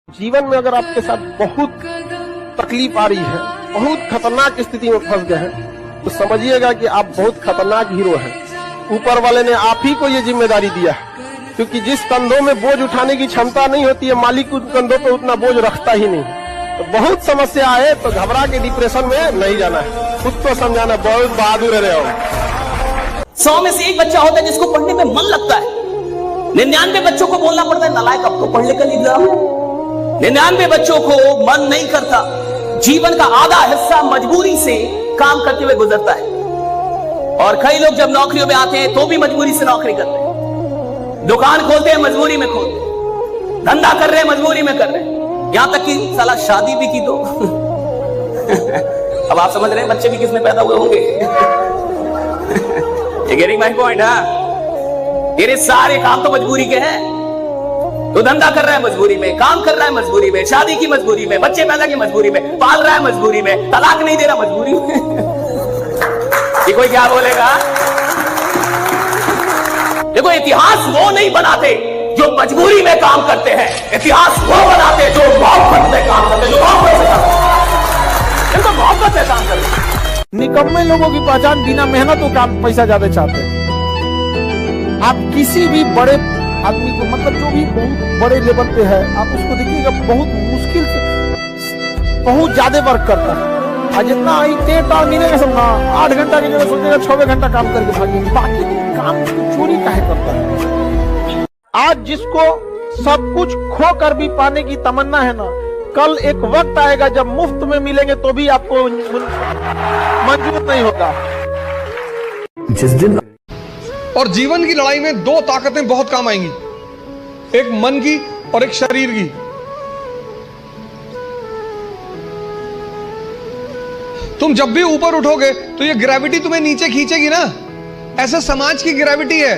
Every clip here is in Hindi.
जीवन में अगर आपके साथ बहुत तकलीफ आ रही है, बहुत खतरनाक स्थिति में फंस गए हैं, तो समझिएगा कि आप बहुत खतरनाक हीरो हैं। ऊपर वाले ने आप ही को ये जिम्मेदारी दिया है, क्योंकि जिस कंधों में बोझ उठाने की क्षमता नहीं होती है, मालिक उन कंधों पे उतना बोझ रखता ही नहीं। तो बहुत समस्या आए तो घबरा के डिप्रेशन में नहीं जाना है, खुद को समझाना। बहुत बहादुर है हो। 100 में से एक बच्चा होता है जिसको पढ़ने में मन लगता है। 99 बच्चों को बोलना पड़ता है नालायक अब तो पढ़ लेकर एग्जाम है। 99 बच्चों को मन नहीं करता। जीवन का आधा हिस्सा मजबूरी से काम करते हुए गुजरता है। और कई लोग जब नौकरियों में आते हैं तो भी मजबूरी से नौकरी करते हैं। दुकान खोलते हैं मजबूरी में खोलते हैं, धंधा कर रहे हैं मजबूरी में कर रहे हैं, यहां तक कि साला शादी भी की तो अब आप समझ रहे हैं बच्चे भी किसमें पैदा हुए होंगे। ये गेटिंग माय पॉइंट। तेरे सारे काम तो मजबूरी के हैं। तो धंधा कर रहा है मजबूरी में, काम कर रहा है मजबूरी में, शादी की मजबूरी में, बच्चे पैदा की मजबूरी में, पाल रहा है मजबूरी में, तलाक नहीं दे रहा मजबूरी में। ये कोई क्या बोलेगा? देखो, इतिहास वो नहीं बनाते जो मजबूरी में काम करते हैं, इतिहास वो बनाते जो मोहब्बत में काम करते हैं, जो मोहब्बत से काम करते हैं, मोहब्बत से काम करते हैं। निकम्मे लोगों की पहचान बिना मेहनत और काम पैसा ज्यादा चाहते हैं। आप किसी भी बड़े आदमी को, मतलब जो भी बहुत बड़े लेवल पे है, आप उसको देखिएगा बहुत मुश्किल से बहुत ज्यादा वर्क करता है। और जितना टेटा मिलेगा सब ना 8 घंटा की जगह सोचेगा 6 घंटा काम करके भागेंगे, बाकी काम को चोरी काहे करता है। आज जिसको सब कुछ खो कर भी पाने की तमन्ना है ना, कल एक वक्त आएगा जब मुफ्त में मिलेंगे तो भी आपको मंजूर नहीं होगा। जिस दिन और जीवन की लड़ाई में 2 ताकतें बहुत काम आएंगी, एक मन की और एक शरीर की। तुम जब भी ऊपर उठोगे तो ये ग्रेविटी तुम्हें नीचे खींचेगी ना, ऐसा समाज की ग्रेविटी है।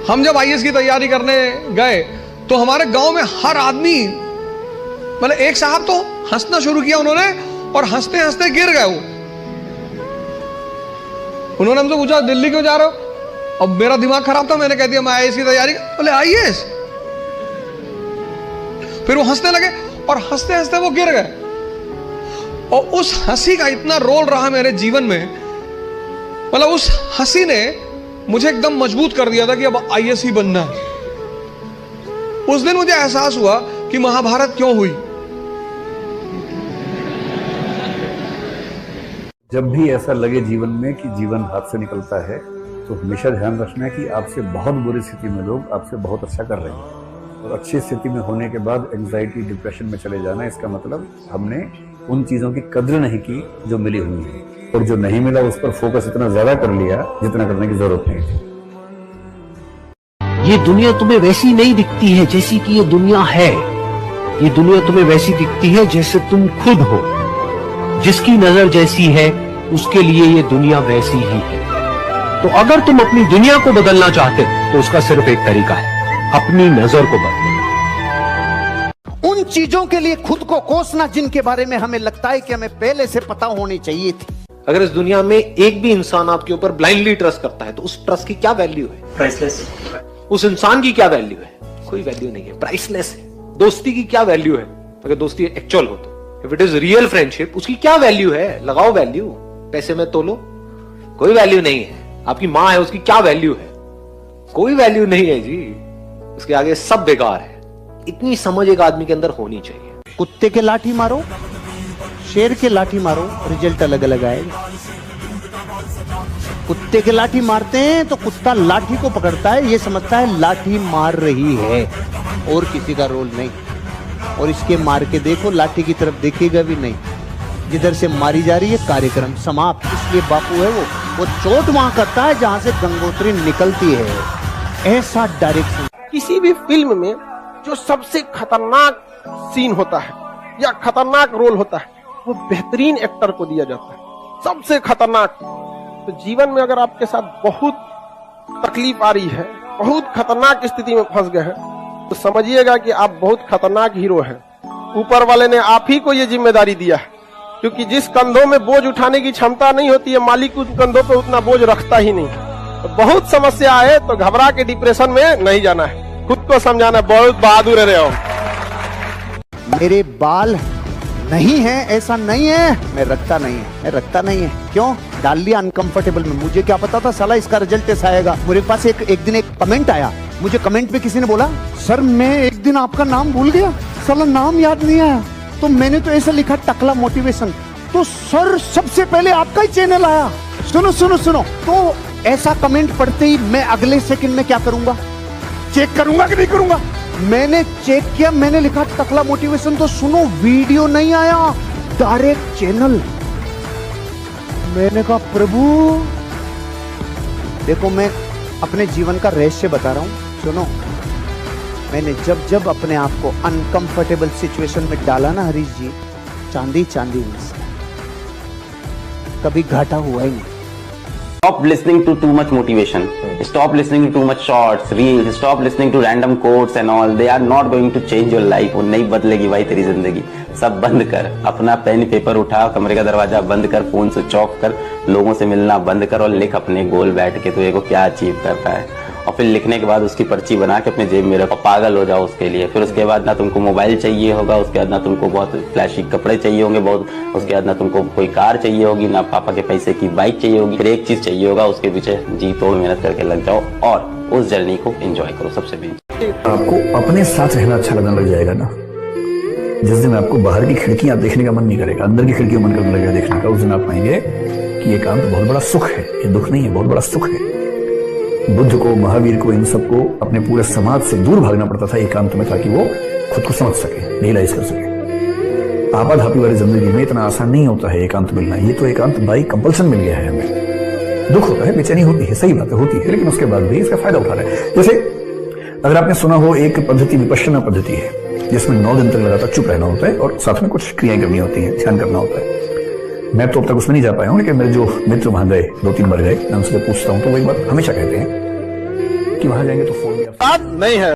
हम जब आईएएस की तैयारी करने गए तो हमारे गांव में हर आदमी, मतलब एक साहब तो हंसना शुरू किया उन्होंने, और हंसते हंसते गिर गए वो। उन्होंने हमसे पूछा दिल्ली क्यों जा रहे हो? अब मेरा दिमाग खराब था, मैंने कह दिया मैं आईएएस की तैयारी। बोले आईएएस? फिर वो हंसने लगे और हंसते हंसते वो गिर गए। और उस हंसी का इतना रोल रहा मेरे जीवन में, मतलब उस हंसी ने मुझे एकदम मजबूत कर दिया था कि अब आईएएस ही बनना है। उस दिन मुझे एहसास हुआ कि महाभारत क्यों हुई। जब भी ऐसा लगे जीवन में कि जीवन हाथ से निकलता है, तो हमेशा ध्यान रखना है कि आपसे बहुत बुरी स्थिति में लोग आपसे बहुत अच्छा कर रहे हैं, और अच्छी स्थिति में होने के बाद एंजाइटी डिप्रेशन में चले जाना, इसका मतलब हमने उन चीजों की कद्र नहीं की जो मिली हुई है, और जो नहीं मिला उस पर फोकस इतना ज्यादा कर लिया जितना करने की जरूरत नहीं थी। ये दुनिया तुम्हें वैसी नहीं दिखती है जैसी कि ये दुनिया है। ये दुनिया तुम्हें वैसी दिखती है जैसे तुम खुद हो। जिसकी नजर जैसी है उसके लिए ये दुनिया वैसी ही है। तो अगर तुम अपनी दुनिया को बदलना चाहते हो तो उसका सिर्फ एक तरीका है, अपनी नजर को बदलना। उन चीजों के लिए खुद को कोसना जिनके बारे में हमें लगता है कि हमें पहले से पता होनी चाहिए थी। अगर इस दुनिया में एक भी इंसान आपके ऊपर ब्लाइंडली ट्रस्ट करता है तो उस ट्रस्ट की क्या वैल्यू है? प्राइसलेस। उस इंसान की क्या वैल्यू है? कोई वैल्यू नहीं है, प्राइसलेस है। दोस्ती की क्या वैल्यू है अगर दोस्ती एक्चुअल हो तो? If it is real friendship, उसकी क्या वैल्यू है? लगाओ वैल्यू, पैसे में तोलो, कोई वैल्यू नहीं है। आपकी माँ है, उसकी क्या वैल्यू है? कोई वैल्यू नहीं है जी, उसके आगे सब बेकार है। इतनी समझ एक आदमी के अंदर होनी चाहिए। कुत्ते के लाठी मारो, शेर के लाठी मारो, रिजल्ट अलग अलग आएगा। कुत्ते के लाठी मारते हैं तो कुत्ता लाठी को पकड़ता है, ये समझता है लाठी मार रही है और किसी का रोल नहीं। और इसके मार के देखो, लाठी की तरफ देखेगा भी नहीं, जिधर से मारी जा रही है कार्यक्रम समाप्त। इसलिए बापू है वो चोट वहां करता है जहां से गंगोत्री निकलती है। ऐसा डायरेक्शन। किसी भी फिल्म में जो सबसे खतरनाक सीन होता है या खतरनाक रोल होता है, वो बेहतरीन एक्टर को दिया जाता है, सबसे खतरनाक। तो जीवन में अगर आपके साथ बहुत तकलीफ आ रही है, बहुत खतरनाक स्थिति में फंस गए हैं, तो समझिएगा कि आप बहुत खतरनाक हीरो हैं। ऊपर वाले ने आप ही को ये जिम्मेदारी दिया है, क्योंकि जिस कंधों में बोझ उठाने की क्षमता नहीं होती है, मालिक उन कंधों पे उतना बोझ रखता ही नहीं। तो बहुत समस्या आए तो घबरा के डिप्रेशन में नहीं जाना है, खुद को समझाना, बहुत बहादुर है हो। मेरे बाल नहीं है, ऐसा नहीं है, मैं रखता नहीं है, मैं रखता नहीं है। क्यों डाल लिया अनकंफर्टेबल में? मुझे क्या पता था साला इसका रिजल्ट ऐसा आएगा। मेरे पास एक दिन एक कमेंट आया, मुझे कमेंट में किसी ने बोला, सर मैं एक दिन आपका नाम भूल गया, साला नाम याद नहीं आया। तो मैंने तो ऐसा लिखा टकला मोटिवेशन, तो सर सबसे पहले आपका ही चैनल आया। सुनो सुनो सुनो, तो ऐसा कमेंट पढ़ते ही मैं अगले सेकंड में क्या करूंगा? चेक करूंगा कि नहीं करूंगा? मैंने चेक किया, मैंने लिखा टकला मोटिवेशन, तो सुनो वीडियो नहीं आया, डायरेक्ट चैनल। मैंने कहा प्रभु देखो, मैं अपने जीवन का रहस्य बता रहा हूं, सुनो। मैंने जब जब अपने आप को अनकंफर्टेबल सिचुएशन में डाला ना हरीश जी, चांदी चांदी हुई, कभी घाटा हुआ ही नहीं। Stop listening to too much motivation. Stop listening to too much shorts, reels. Stop listening to random quotes and all. They are not going to change your life. वो नहीं बदलेगी भाई तेरी जिंदगी। सब बंद कर, अपना पेन पेपर उठा, कमरे का दरवाजा बंद कर, फोन स्विच ऑफ कर, लोगों से मिलना बंद कर और लिख अपने गोल बैठ के तू को क्या अचीव करता है। और फिर लिखने के बाद उसकी पर्ची बना के अपने जेब में रखो, पागल हो जाओ उसके लिए। फिर उसके बाद ना तुमको मोबाइल चाहिए होगा, उसके बाद ना तुमको बहुत फ्लैशी कपड़े चाहिए होंगे बहुत, उसके बाद ना तुमको कोई कार चाहिए होगी, ना पापा के पैसे की बाइक चाहिए होगी। फिर एक चीज चाहिए होगा, उसके पीछे जी तोड़ मेहनत करके लग जाओ और उस जर्नी को एंजॉय करो। सबसे मेन आपको अपने साथ रहना अच्छा लगने लग जाएगा ना, जिस दिन आपको बाहर की खिड़कियां देखने का मन नहीं करेगा, अंदर की खिड़कियां मन करने लगेगा देखने का, उस दिन आप पाएंगे कि ये काम तो बहुत बड़ा सुख है, ये दुख नहीं है, बहुत बड़ा सुख है। बुद्ध को, महावीर को, इन सबको अपने पूरे समाज से दूर भागना पड़ता था एकांत में, ताकि वो खुद को समझ सके, रियलाइज कर सके। आपाधापी वाली जिंदगी में इतना आसान नहीं होता है एकांत मिलना। ये तो एकांत बाई कंपल्सन मिल गया है हमें। दुख होता है, बेचैनी होती है, सही बात है, होती है, लेकिन उसके बाद भी इसका फायदा उठा रहे हैं। जैसे अगर आपने सुना हो, एक पद्धति विपश्यना पद्धति है, जिसमें 9 दिन तक लगातार चुप रहना होता है और साथ में कुछ क्रियाएं करनी होती है, ध्यान करना होता है। मैं तो अब तक उसमें नहीं जा पाया हूं, लेकिन मेरे जो मित्र वहां गए, 2-3 बार गए, मैं उनसे पूछता हूं तो वो एक बात हमेशा कहते हैं कि वहां जाएंगे तो फोन नहीं है।